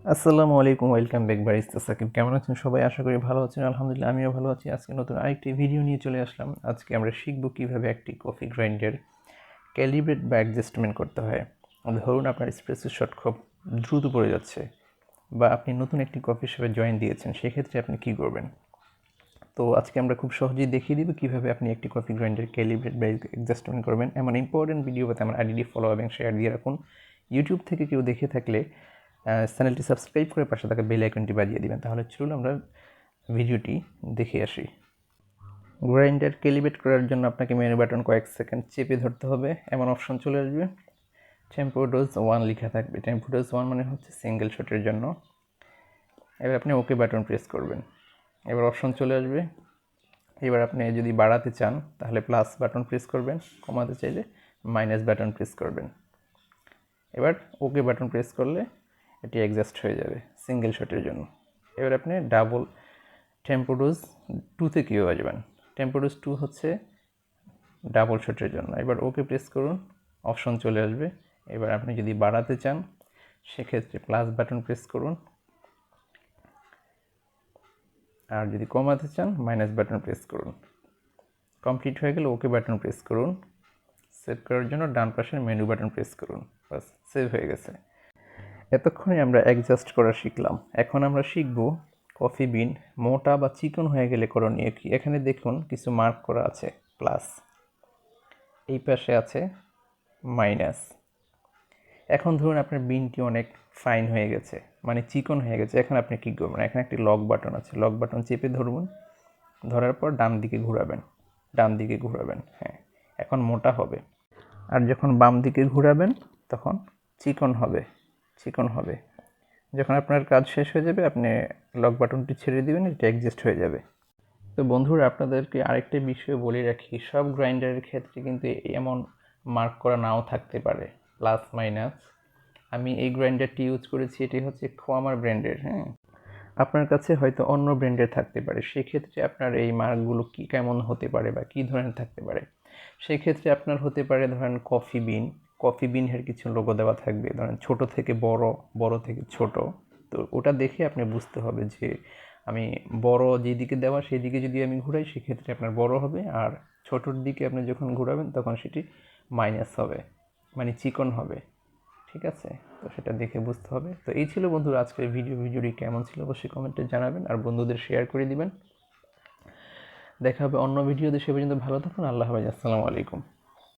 আসসালামু আলাইকুম, welcome back barista Shakib. কেমন আছেন সবাই? আশা করি ভালো আছেন। আলহামদুলিল্লাহ আমিও ভালো আছি। আজকে নতুন আরেকটি ভিডিও নিয়ে চলে আসলাম। আজকে আমরা শিখব কীভাবে একটি কফি গ্রাইন্ডার ক্যালিব্রেট বা অ্যাডজাস্টমেন্ট করতে হয়। ধরুন আপনার এসপ্রেসো শট খুব দ্রুত পড়ে যাচ্ছে, বা আপনি নতুন একটি কফি শপে জয়েন দিয়েছেন, সেক্ষেত্রে আপনি কী করবেন? তো আজকে আমরা খুব সহজেই দেখিয়ে দিব কীভাবে আপনি একটি কফি গ্রাইন্ডার ক্যালিব্রেট বা অ্যাডজাস্টমেন্ট করবেন। এমন ইম্পর্টেন্ট ভিডিও পেতে আমার আইডিটি ফলো এবং শেয়ার দিয়ে রাখুন। ইউটিউব থেকে কেউ দেখে থাকলে চ্যানেলটি সাবস্ক্রাইব করে পাশে থাকা বেল আইকনটি বাজিয়ে দিবেন। তাহলে চলুন আমরা ভিডিওটি দেখে আসি। গ্রাইন্ডার ক্যালিব্রেট করার জন্য আপনাকে মেনু বাটন কয়েক সেকেন্ড চেপে ধরতে হবে। এমন অপশন চলে আসবে, টেম্পো ডোজ 1 লেখা থাকবে। টেম্পো ডোজ 1 মানে হচ্ছে সিঙ্গেল শটের জন্য। এবার আপনি ওকে বাটন প্রেস করবেন। এবার অপশন চলে আসবে। এবার আপনি যদি বাড়াতে চান তাহলে প্লাস বাটন প্রেস করবেন, কমাতে চাইলে মাইনাস বাটন প্রেস করবেন। এবার ওকে বাটন প্রেস করলে এটি অ্যাডজাস্ট হয়ে যাবে সিঙ্গেল শটের জন্য। এবার আপনি ডাবল টেম্পো ডোজ 2-তে কীভাবে আসবেন? টেম্পো ডোজ 2 হচ্ছে ডাবল শটের জন্য। এবার ওকে প্রেস করুন, অপশন চলে আসবে। এবার আপনি যদি বাড়াতে চান সেক্ষেত্রে প্লাস বাটন প্রেস করুন, আর যদি কমাতে চান মাইনাস বাটন প্রেস করুন। কমপ্লিট হয়ে গেলে ওকে বাটন প্রেস করুন। সেভ করার জন্য ডান পাশের মেনু বাটন প্রেস করুন। বাস, সেভ হয়ে গেছে। এতক্ষণে আমরা অ্যাডজাস্ট করা শিখলাম। এখন আমরা শিখব কফি বিন মোটা বা চিকন হয়ে গেলে করণীয় কি। এখানে দেখুন কিছু মার্ক করা আছে, প্লাস, এই পাশে আছে মাইনাস। এখন ধরুন আপনার বিনটি অনেক ফাইন হয়ে গেছে, মানে চিকন হয়ে গেছে। এখন আপনি কী করবেন? এখানে একটি লক বাটন আছে, লক বাটন চেপে ধরুন। ধরার পর ডান দিকে ঘোরাবেন, ডান দিকে ঘোরাবেন। হ্যাঁ, এখন মোটা হবে। আর যখন বাম দিকে ঘোরাবেন তখন চিকন হবে, চিকন হবে। যখন আপনার কাজ শেষ হয়ে যাবে আপনি লক বাটনটি ছেড়ে দিবেন, এটা অ্যাডজাস্ট হয়ে যাবে। তো বন্ধুরা, আপনাদেরকে আরেকটা বিষয় বলে রাখি, সব গ্রাইন্ডারের ক্ষেত্রে কিন্তু এমন মার্ক করা নাও থাকতে পারে, প্লাস মাইনাস। আমি এই গ্রাইন্ডারটি ইউজ করেছি, এটি হচ্ছে খোয়ামার ব্র্যান্ডের। হ্যাঁ, আপনার কাছে হয়তো অন্য ব্র্যান্ডের থাকতে পারে, সেক্ষেত্রে আপনার এই মার্কগুলো কী কেমন হতে পারে বা কী ধরনের থাকতে পারে। সেক্ষেত্রে আপনার হতে পারে ধরেন কফি বিন, কফি বিনের কিছু লোগো দেওয়া থাকবে, ধরেন ছোট থেকে বড়, বড় থেকে ছোট। তো ওটা দেখে আপনি বুঝতে হবে যে আমি বড় যেদিকে দেওয়া সেই দিকে যদি আমি ঘুরাই সেক্ষেত্রে আপনার বড় হবে, আর ছোটোর দিকে আপনি যখন ঘুরাবেন তখন সেটি মাইনাস হবে, মানে চিকন হবে। ঠিক আছে, তো সেটা দেখে বুঝতে হবে। তো এই ছিল বন্ধুরা আজকের ভিডিওটি কেমন ছিল অবশ্যই কমেন্টে জানাবেন, আর বন্ধুদের শেয়ার করে দিবেন। দেখা হবে অন্য ভিডিওতে, সে পর্যন্ত ভালো থাকুন। আল্লাহ হাফেজ, আসসালামু আলাইকুম।